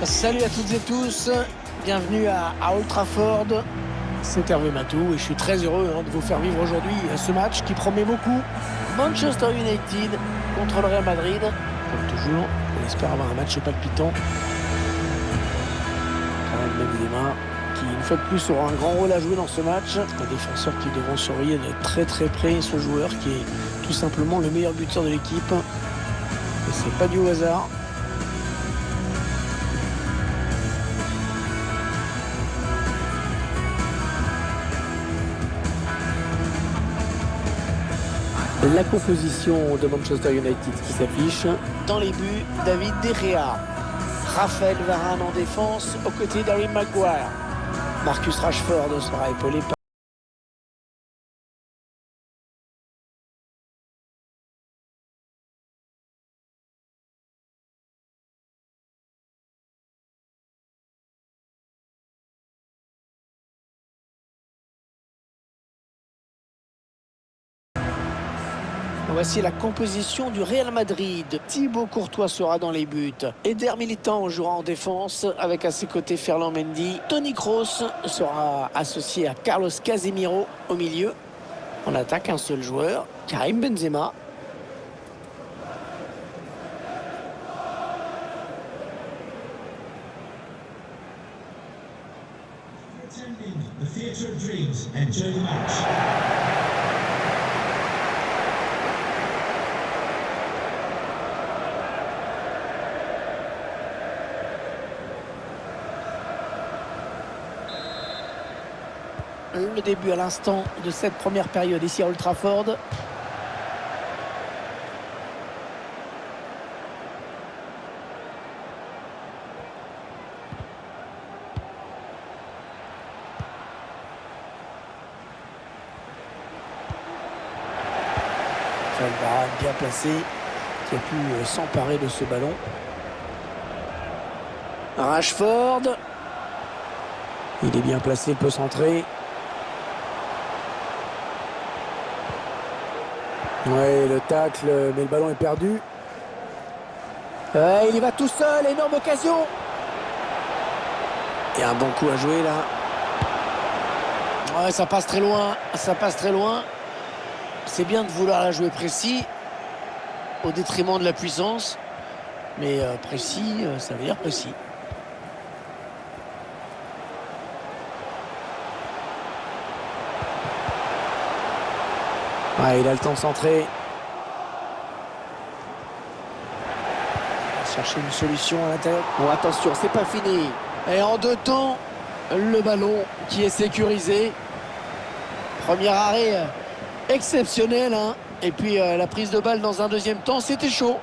Salut à toutes et tous, bienvenue à Old Trafford. C'est Hervé Matou et je suis très heureux de vous faire vivre aujourd'hui ce match qui promet beaucoup. Manchester United contre le Real Madrid. Comme toujours, on espère avoir un match palpitant. Karim Benzema qui, une fois de plus, aura un grand rôle à jouer dans ce match. Les défenseurs qui devront surveiller de très très près ce joueur qui est tout simplement le meilleur buteur de l'équipe. Et c'est pas du hasard. La composition de Manchester United qui s'affiche. Dans les buts, David De Gea. Raphaël Varane en défense, aux côtés d'Harry Maguire. Marcus Rashford sera épaulé par... Voici la composition du Real Madrid. Thibaut Courtois sera dans les buts. Eder Militão jouera en défense avec à ses côtés Ferland Mendy. Toni Kroos sera associé à Carlos Casemiro au milieu. On attaque un seul joueur, Karim Benzema. The Theatre of Dreams. Enjoy the match. Le début à l'instant de cette première période ici à Old Trafford. Varane bien placé, qui a pu s'emparer de ce ballon. Rashford. Il est bien placé, il peut centrer. Ouais, le tacle, mais le ballon est perdu. Ouais, il y va tout seul, énorme occasion. Il y a un bon coup à jouer là. Ouais, ça passe très loin, ça passe très loin. C'est bien de vouloir la jouer précis, au détriment de la puissance. Mais précis, ça veut dire précis. Ouais, il a le temps de centrer. Chercher une solution à l'intérieur. Bon, attention, c'est pas fini. Et en deux temps, le ballon qui est sécurisé. Premier arrêt exceptionnel. Et puis la prise de balle dans un deuxième temps, c'était chaud.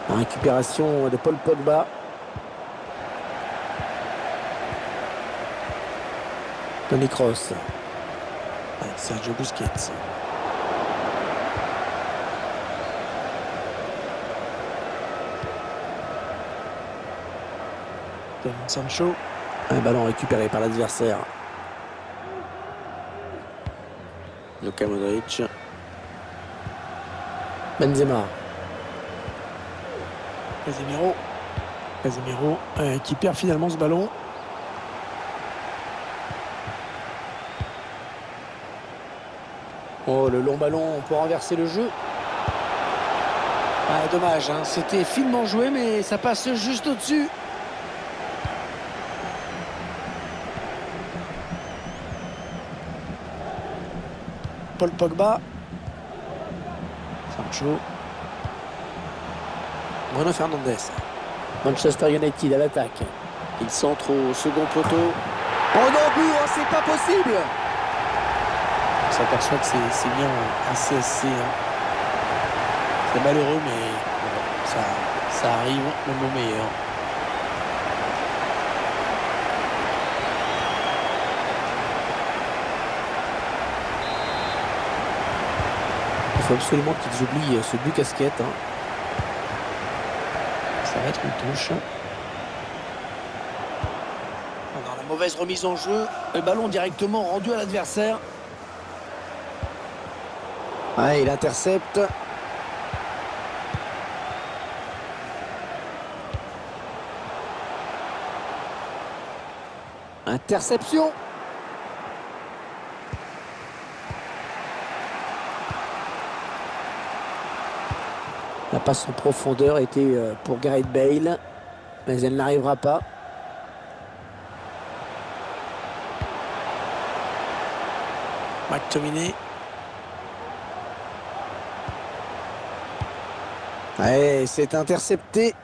La récupération de Paul Pogba. Toni Kroos. Sergio Busquets. Sancho. Un ballon récupéré par l'adversaire. Luka Modric. Benzema. Casemiro qui perd finalement ce ballon. Oh, le long ballon pour renverser le jeu. Ah, dommage, c'était finement joué, mais ça passe juste au-dessus. Paul Pogba. Sancho. Bruno Fernandes. Manchester United à l'attaque. Il centre au second poteau. Oh non, but, c'est pas possible. On s'aperçoit que c'est bien un CSC. C'est malheureux, mais bon, ça arrive même au meilleur. Il faut absolument qu'ils oublient ce but casquette. Ça va être une touche. Dans la mauvaise remise en jeu, le ballon directement rendu à l'adversaire. Ouais, il intercepte. Interception. La passe en profondeur était pour Gareth Bale, mais elle n'arrivera pas. McTominay. Ouais, c'est intercepté.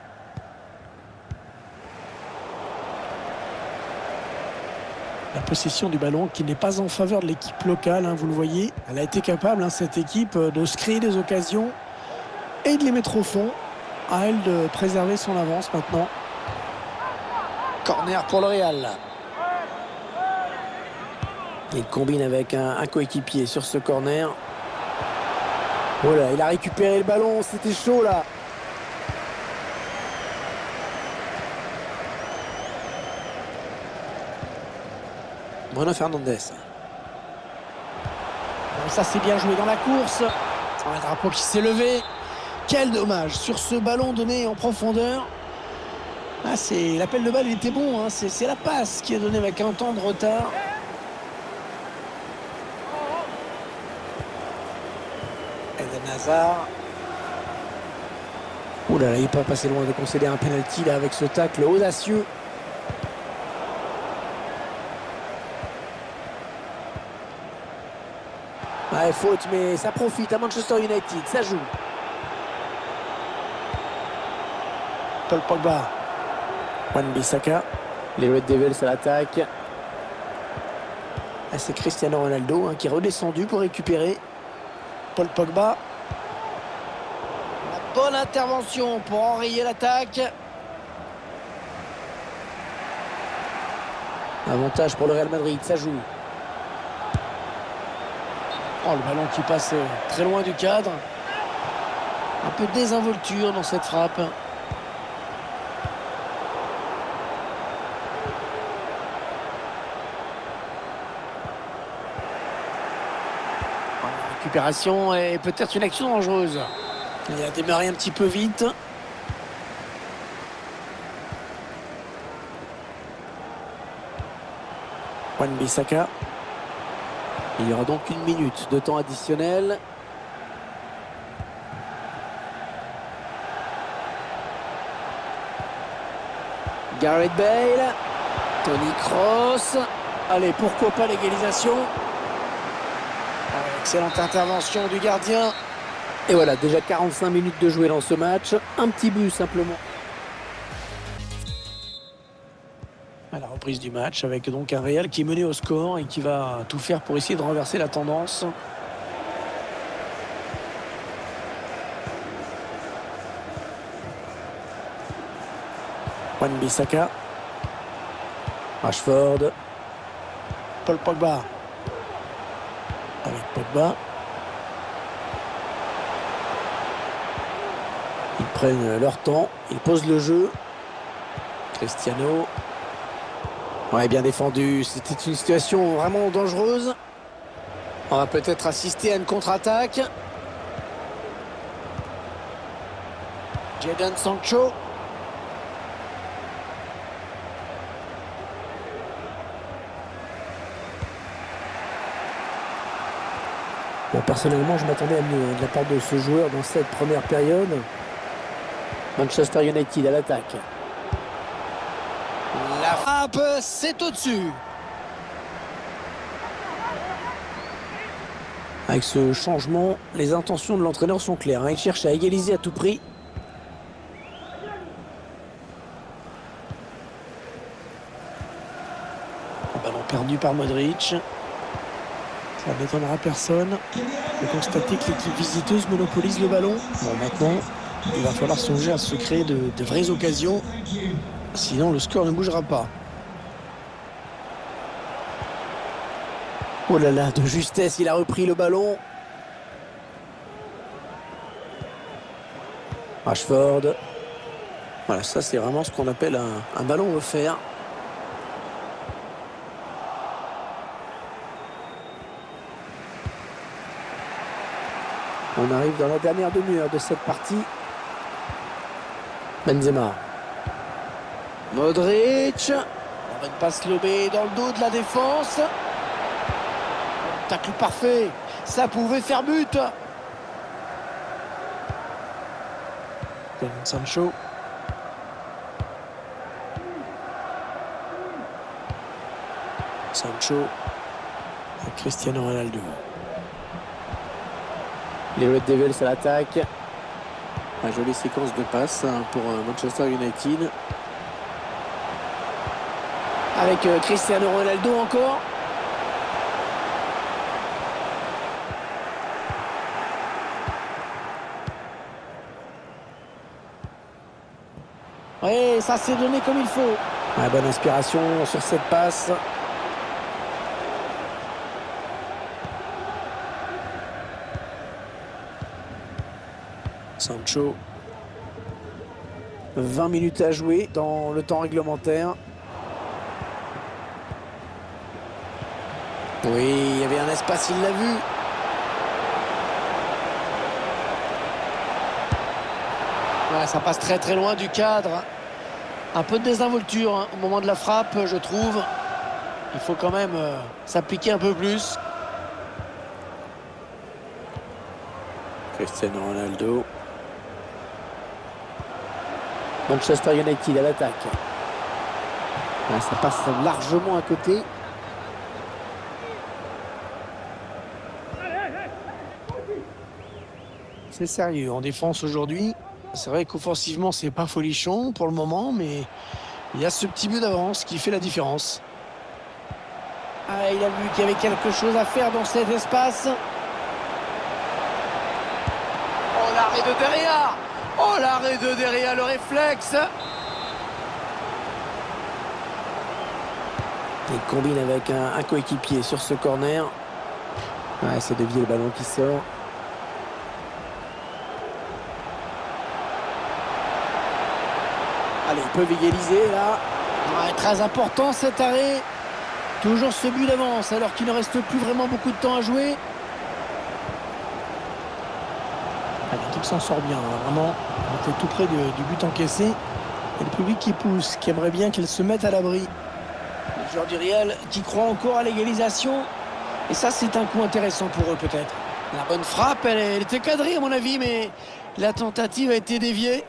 La possession du ballon qui n'est pas en faveur de l'équipe locale, hein, vous le voyez. Elle a été capable, hein, cette équipe, de se créer des occasions et de les mettre au fond. À elle de préserver son avance maintenant. Corner pour le Real. Il combine avec un coéquipier sur ce corner. Voilà, il a récupéré le ballon, c'était chaud là. Bruno Fernandes. Bon, ça c'est bien joué dans la course. Un drapeau qui s'est levé. Quel dommage sur ce ballon donné en profondeur. Ah, l'appel de balle il était bon, hein. C'est la passe qui est donnée avec un temps de retard. Eden Hazard. Ouh là là, il n'est pas passé loin de concéder un penalty là avec ce tacle audacieux. Ouais, faute, mais ça profite à Manchester United, ça joue. Paul Pogba. Wan-Bissaka. Les Red Devils à l'attaque. Ah, c'est Cristiano Ronaldo, hein, qui est redescendu pour récupérer. Paul Pogba. La bonne intervention pour enrayer l'attaque. Avantage pour le Real Madrid, ça joue. Oh, le ballon qui passe très loin du cadre. Un peu de désinvolture dans cette frappe. Récupération et peut-être une action dangereuse. Il a démarré un petit peu vite. Wan-Bissaka. Il y aura donc 1 minute de temps additionnel. Gareth Bale. Toni Kroos. Allez, pourquoi pas l'égalisation. Excellente intervention du gardien. Et voilà, déjà 45 minutes de jouer dans ce match. Un petit but simplement. À la reprise du match avec donc un Real qui est mené au score et qui va tout faire pour essayer de renverser la tendance. Wan-Bissaka. Rashford. Paul Pogba. Avec Pogba. Ils prennent leur temps. Ils posent le jeu. Cristiano. Ouais, bien défendu. C'était une situation vraiment dangereuse. On va peut-être assister à une contre-attaque. Jadon Sancho. Bon, personnellement, je m'attendais à mieux de la part de ce joueur dans cette première période. Manchester United à l'attaque. La frappe, c'est au-dessus. Avec ce changement, les intentions de l'entraîneur sont claires, hein. Il cherche à égaliser à tout prix. Ballon perdu par Modric. Ça n'étonnera personne de constater que l'équipe visiteuse monopolise le ballon. Bon, maintenant, il va falloir songer à se créer de vraies occasions. Sinon, le score ne bougera pas. Oh là là, de justesse, il a repris le ballon. Rashford. Voilà, ça c'est vraiment ce qu'on appelle un ballon offert. On arrive dans la dernière demi-heure de cette partie. Benzema. Modric. Bonne passe lobée dans le dos de la défense. Tacle parfait. Ça pouvait faire but. Sancho. Sancho. Cristiano Ronaldo. Les Red Devils à l'attaque. Une jolie séquence de passes pour Manchester United. Avec Cristiano Ronaldo encore. Oui, ça s'est donné comme il faut. Ouais, bonne inspiration sur cette passe. Sancho. 20 minutes à jouer dans le temps réglementaire. Oui, il y avait un espace, il l'a vu. Ouais, ça passe très très loin du cadre. Un peu de désinvolture au moment de la frappe, je trouve. Il faut quand même s'appliquer un peu plus. Cristiano Ronaldo. Manchester United à l'attaque. Ouais, ça passe largement à côté. C'est sérieux en défense aujourd'hui. C'est vrai qu'offensivement, c'est pas folichon pour le moment, mais il y a ce petit but d'avance qui fait la différence. Ah, il a vu qu'il y avait quelque chose à faire dans cet espace. Oh, l'arrêt de derrière! Oh, l'arrêt de derrière, le réflexe! Il combine avec un coéquipier sur ce corner. Ouais, c'est dévié le ballon qui sort. Allez, ils peuvent égaliser là. Ouais, très important cet arrêt. Toujours ce but d'avance alors qu'il ne reste plus vraiment beaucoup de temps à jouer. L'équipe s'en sort bien, hein, vraiment. On était tout près du but encaissé. Et le public qui pousse, qui aimerait bien qu'elle se mette à l'abri. Les joueurs du Real qui croient encore à l'égalisation. Et ça, c'est un coup intéressant pour eux peut-être. La bonne frappe, elle était cadrée à mon avis, mais la tentative a été déviée.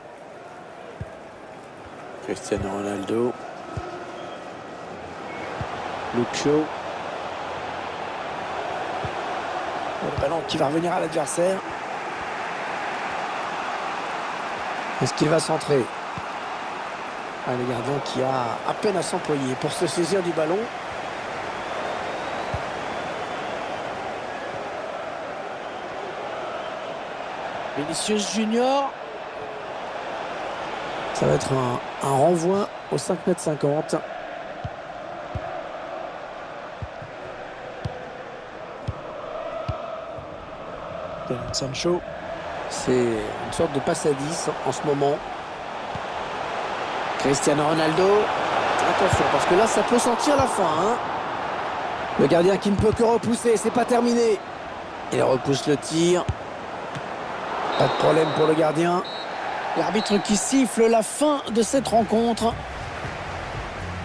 Cristiano Ronaldo. Lucho. Le ballon qui va revenir à l'adversaire. Est-ce qu'il va centrer? Ah, le gardien qui a à peine à s'employer pour se saisir du ballon. Vinicius Junior. Ça va être un renvoi au 5,50 m. Sancho. C'est une sorte de passe à 10 en ce moment. Cristiano Ronaldo. Attention, parce que là, ça peut sentir la fin. Hein. Le gardien qui ne peut que repousser, c'est pas terminé. Il repousse le tir. Pas de problème pour le gardien. L'arbitre qui siffle la fin de cette rencontre.